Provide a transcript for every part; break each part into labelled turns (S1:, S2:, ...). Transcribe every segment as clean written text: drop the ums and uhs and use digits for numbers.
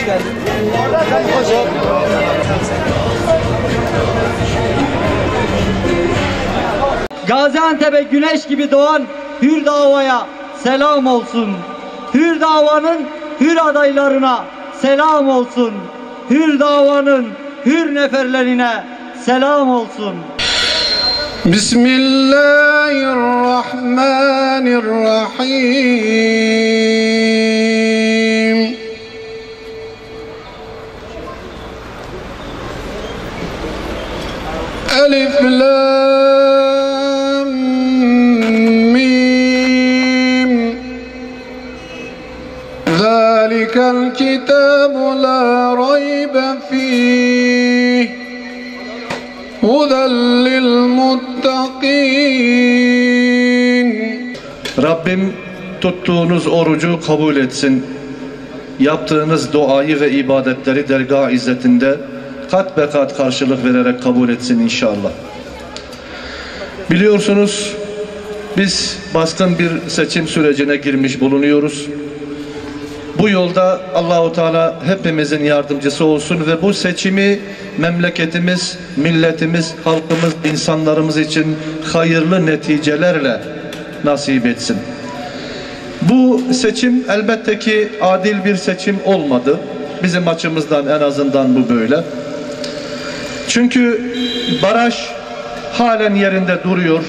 S1: geldin. Gaziantep'e güneş gibi doğan Hür Dava'ya selam olsun. Hür Dava'nın hür adaylarına selam olsun. Hür Dava'nın hür neferlerine selam olsun.
S2: Bismillahirrahmanirrahim. Elif lam mim. Zalikel kitabu la raybe fih. Huden lil muttaqin.
S3: Rabbim tuttuğunuz orucu kabul etsin. Yaptığınız duayı ve ibadetleri dergah izzetinde kat be kat karşılık vererek kabul etsin inşallah. Biliyorsunuz biz baskın bir seçim sürecine girmiş bulunuyoruz. Bu yolda Allahu Teala hepimizin yardımcısı olsun ve bu seçimi memleketimiz, milletimiz, halkımız, insanlarımız için hayırlı neticelerle nasip etsin. Bu seçim elbette ki adil bir seçim olmadı. Bizim açımızdan en azından bu böyle. Çünkü baraj halen yerinde duruyor.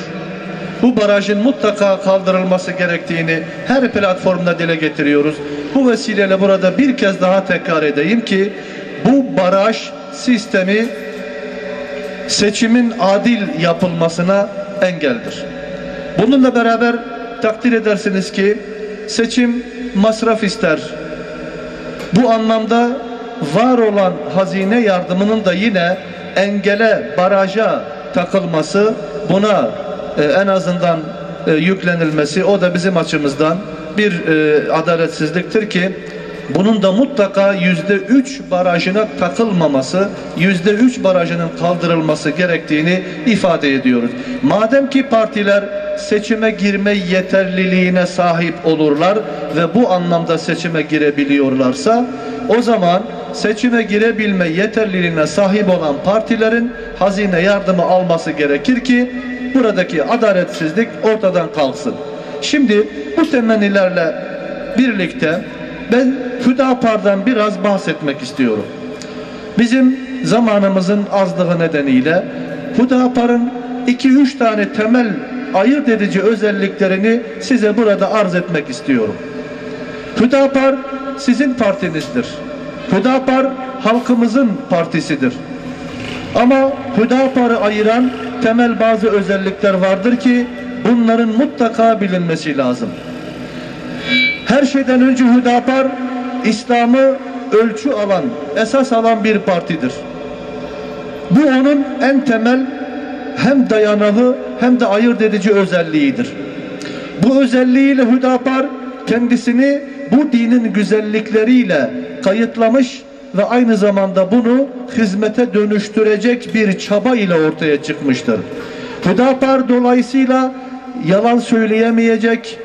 S3: Bu barajın mutlaka kaldırılması gerektiğini her platformda dile getiriyoruz. Bu vesileyle burada bir kez daha tekrar edeyim ki bu baraj sistemi seçimin adil yapılmasına engeldir. Bununla beraber takdir edersiniz ki seçim masraf ister. Bu anlamda var olan hazine yardımının da yine engele, baraja takılması, buna en azından yüklenilmesi, o da bizim açımızdan bir adaletsizliktir ki bunun da mutlaka %3 barajına takılmaması, %3 barajının kaldırılması gerektiğini ifade ediyoruz. Madem ki partiler seçime girme yeterliliğine sahip olurlar ve bu anlamda seçime girebiliyorlarsa, o zaman seçime girebilme yeterliliğine sahip olan partilerin hazine yardımı alması gerekir ki buradaki adaletsizlik ortadan kalksın. Şimdi bu temennilerle birlikte ben Hüdapar'dan biraz bahsetmek istiyorum. Bizim zamanımızın azlığı nedeniyle Hüdapar'ın 2-3 tane temel ayırt edici özelliklerini size burada arz etmek istiyorum. Hüdapar sizin partinizdir. Hüdapar halkımızın partisidir. Ama Hüdapar'ı ayıran temel bazı özellikler vardır ki bunların mutlaka bilinmesi lazım. Her şeyden önce Hüdapar İslam'ı ölçü alan, esas alan bir partidir. Bu onun en temel hem dayanağı hem de ayırt edici özelliğidir. Bu özelliğiyle Hüdapar kendisini bu dinin güzellikleriyle kayıtlamış ve aynı zamanda bunu hizmete dönüştürecek bir çaba ile ortaya çıkmıştır. Hüdapar dolayısıyla yalan söylemeyecek,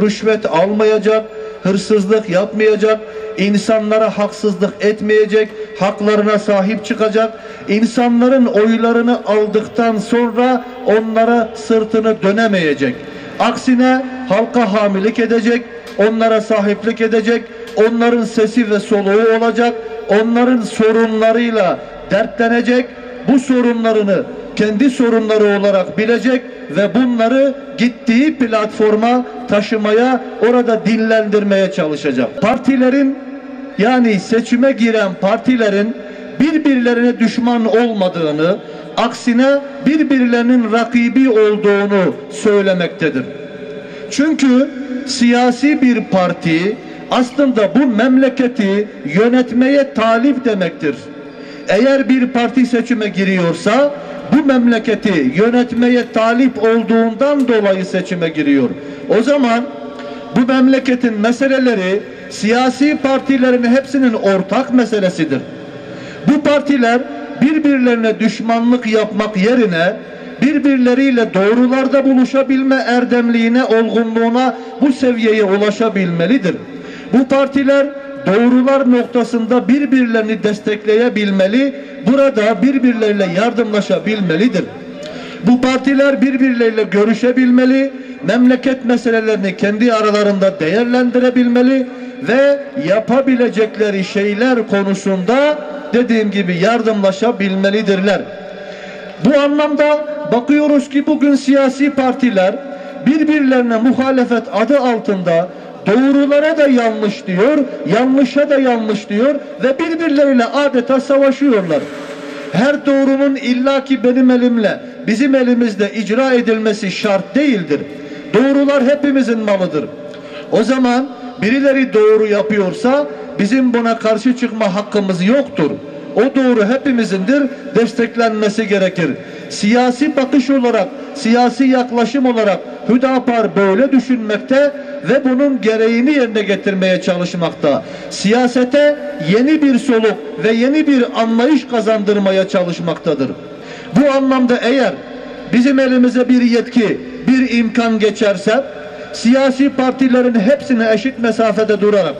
S3: rüşvet almayacak, hırsızlık yapmayacak, insanlara haksızlık etmeyecek, haklarına sahip çıkacak, insanların oylarını aldıktan sonra onlara sırtını dönemeyecek. Aksine halka hamilik edecek, onlara sahiplik edecek, onların sesi ve soluğu olacak, onların sorunlarıyla dertlenecek, bu sorunlarını kendi sorunları olarak bilecek ve bunları gittiği platforma taşımaya, orada dillendirmeye çalışacak. Partilerin, yani seçime giren partilerin birbirlerine düşman olmadığını, aksine birbirlerinin rakibi olduğunu söylemektedir. Çünkü siyasi bir parti aslında bu memleketi yönetmeye talip demektir. Eğer bir parti seçime giriyorsa bu memleketi yönetmeye talip olduğundan dolayı seçime giriyor. O zaman bu memleketin meseleleri siyasi partilerin hepsinin ortak meselesidir. Bu partiler birbirlerine düşmanlık yapmak yerine birbirleriyle doğrularda buluşabilme erdemliğine, olgunluğuna, bu seviyeye ulaşabilmelidir. Bu partiler doğrular noktasında birbirlerini destekleyebilmeli, burada birbirleriyle yardımlaşabilmelidir. Bu partiler birbirleriyle görüşebilmeli, memleket meselelerini kendi aralarında değerlendirebilmeli ve yapabilecekleri şeyler konusunda dediğim gibi yardımlaşabilmelidirler. Bu anlamda bakıyoruz ki bugün siyasi partiler birbirlerine muhalefet adı altında doğrulara da yanlış diyor, yanlışa da yanlış diyor ve birbirleriyle adeta savaşıyorlar. Her doğrunun illaki benim elimle, bizim elimizde icra edilmesi şart değildir. Doğrular hepimizin malıdır. O zaman birileri doğru yapıyorsa bizim buna karşı çıkma hakkımız yoktur. O doğru hepimizindir, desteklenmesi gerekir. Siyasi bakış olarak, siyasi yaklaşım olarak Hüdapar böyle düşünmekte ve bunun gereğini yerine getirmeye çalışmakta. Siyasete yeni bir soluk ve yeni bir anlayış kazandırmaya çalışmaktadır. Bu anlamda eğer bizim elimize bir yetki, bir imkan geçerse, siyasi partilerin hepsine eşit mesafede durarak,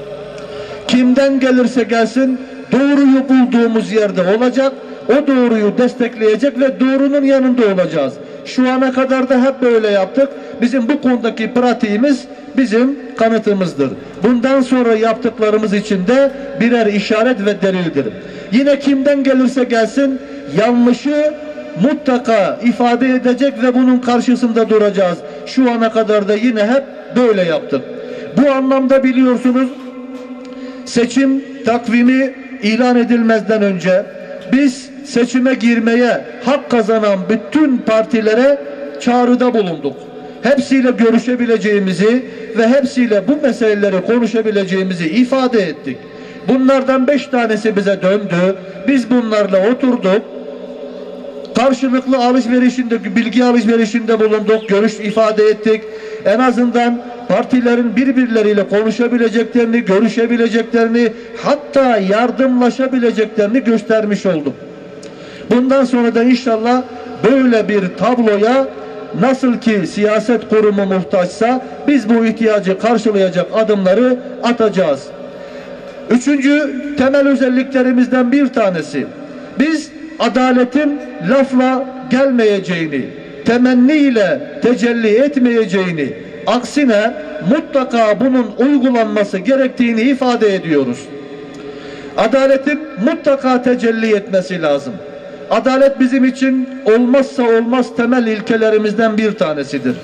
S3: kimden gelirse gelsin, doğruyu bulduğumuz yerde olacak, o doğruyu destekleyecek ve doğrunun yanında olacağız. Şu ana kadar da hep böyle yaptık. Bizim bu konudaki pratiğimiz bizim kanıtımızdır. Bundan sonra yaptıklarımız için de birer işaret ve delildir. Yine kimden gelirse gelsin, yanlışı mutlaka ifade edecek ve bunun karşısında duracağız. Şu ana kadar da yine hep böyle yaptık. Bu anlamda biliyorsunuz, seçim takvimi ilan edilmezden önce biz seçime girmeye hak kazanan bütün partilere çağrıda bulunduk. Hepsiyle görüşebileceğimizi ve hepsiyle bu meseleleri konuşabileceğimizi ifade ettik. Bunlardan 5 tanesi bize döndü. Biz bunlarla oturduk. Karşılıklı alışverişinde, bilgi alışverişinde bulunduk, görüş ifade ettik. En azından partilerin birbirleriyle konuşabileceklerini, görüşebileceklerini, hatta yardımlaşabileceklerini göstermiş olduk. Bundan sonra da inşallah böyle bir tabloya nasıl ki siyaset kurumu muhtaçsa biz bu ihtiyacı karşılayacak adımları atacağız. Üçüncü temel özelliklerimizden bir tanesi, biz adaletin lafla gelmeyeceğini, temenniyle tecelli etmeyeceğini, aksine mutlaka bunun uygulanması gerektiğini ifade ediyoruz. Adaletin mutlaka tecelli etmesi lazım. Adalet bizim için olmazsa olmaz temel ilkelerimizden bir tanesidir.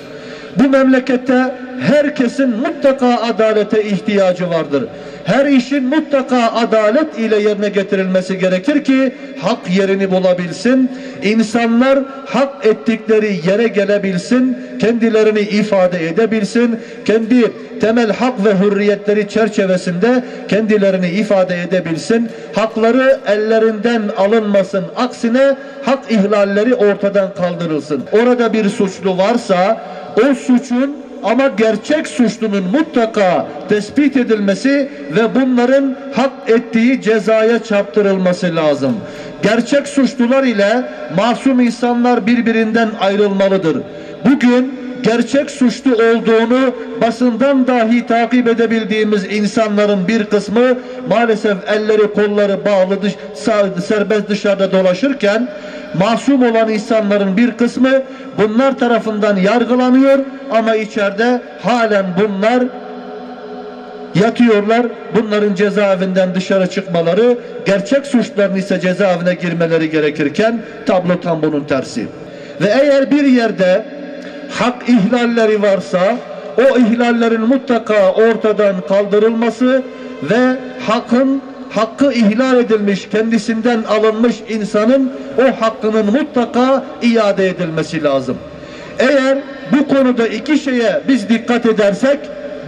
S3: Bu memlekette herkesin mutlaka adalete ihtiyacı vardır. Her işin mutlaka adalet ile yerine getirilmesi gerekir ki hak yerini bulabilsin. İnsanlar hak ettikleri yere gelebilsin, kendilerini ifade edebilsin, kendi temel hak ve hürriyetleri çerçevesinde kendilerini ifade edebilsin. Hakları ellerinden alınmasın, aksine hak ihlalleri ortadan kaldırılsın. Orada bir suçlu varsa o suçun ama gerçek suçlunun mutlaka tespit edilmesi ve bunların hak ettiği cezaya çarptırılması lazım. Gerçek suçlular ile masum insanlar birbirinden ayrılmalıdır. Bugün gerçek suçlu olduğunu basından dahi takip edebildiğimiz insanların bir kısmı maalesef elleri kolları bağlı serbest dışarıda dolaşırken masum olan insanların bir kısmı bunlar tarafından yargılanıyor ama içeride halen bunlar yatıyorlar. Bunların cezaevinden dışarı çıkmaları, gerçek suçların ise cezaevine girmeleri gerekirken tablo tam bunun tersi. Ve eğer bir yerde hak ihlalleri varsa o ihlallerin mutlaka ortadan kaldırılması ve hakkı ihlal edilmiş, kendisinden alınmış insanın o hakkının mutlaka iade edilmesi lazım. Eğer bu konuda iki şeye biz dikkat edersek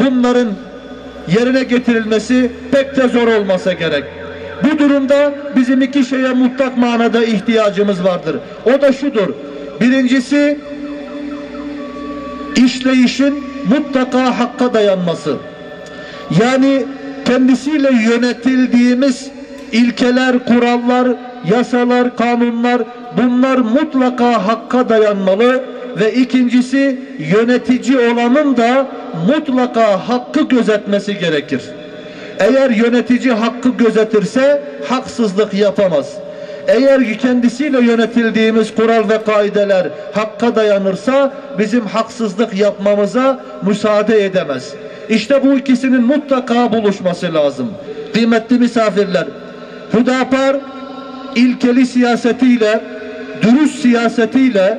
S3: bunların yerine getirilmesi pek de zor olmasa gerek. Bu durumda bizim iki şeye mutlak manada ihtiyacımız vardır. O da şudur. Birincisi, işleyişin mutlaka hakka dayanması. Yani kendisiyle yönetildiğimiz ilkeler, kurallar, yasalar, kanunlar, bunlar mutlaka hakka dayanmalı ve ikincisi, yönetici olanın da mutlaka hakkı gözetmesi gerekir. Eğer yönetici hakkı gözetirse haksızlık yapamaz. Eğer kendisiyle yönetildiğimiz kural ve kaideler hakka dayanırsa bizim haksızlık yapmamıza müsaade edemez. İşte bu ikisinin mutlaka buluşması lazım. Kıymetli misafirler, Hüdapar ilkeli siyasetiyle, dürüst siyasetiyle,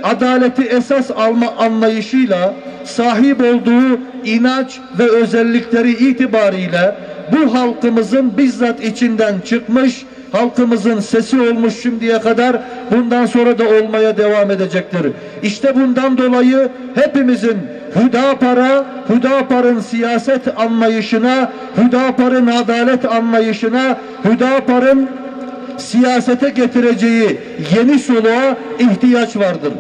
S3: adaleti esas alma anlayışıyla, sahip olduğu inanç ve özellikleri itibariyle bu halkımızın bizzat içinden çıkmış, halkımızın sesi olmuş şimdiye kadar, bundan sonra da olmaya devam edecektir. İşte bundan dolayı hepimizin Hüdapar'ın siyaset anlayışına, Hüdapar'ın adalet anlayışına, Hüdapar'ın siyasete getireceği yeni soluğa ihtiyaç vardır.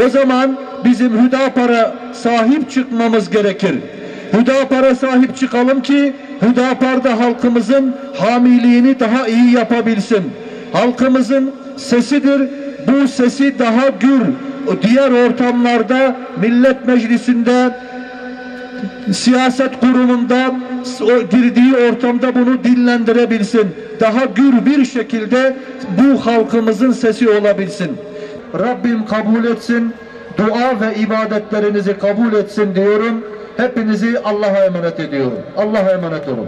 S3: O zaman bizim Hüdapar'a sahip çıkmamız gerekir. Hüdapar'a sahip çıkalım ki Hüdapar da halkımızın hamiliğini daha iyi yapabilsin. Halkımızın sesidir. Bu sesi daha gür, diğer ortamlarda, millet meclisinde, siyaset kurumunda, girdiği ortamda bunu dillendirebilsin. Daha gür bir şekilde bu halkımızın sesi olabilsin. Rabbim kabul etsin, dua ve ibadetlerinizi kabul etsin diyorum. Hepinizi Allah'a emanet ediyorum. Allah'a emanet olun.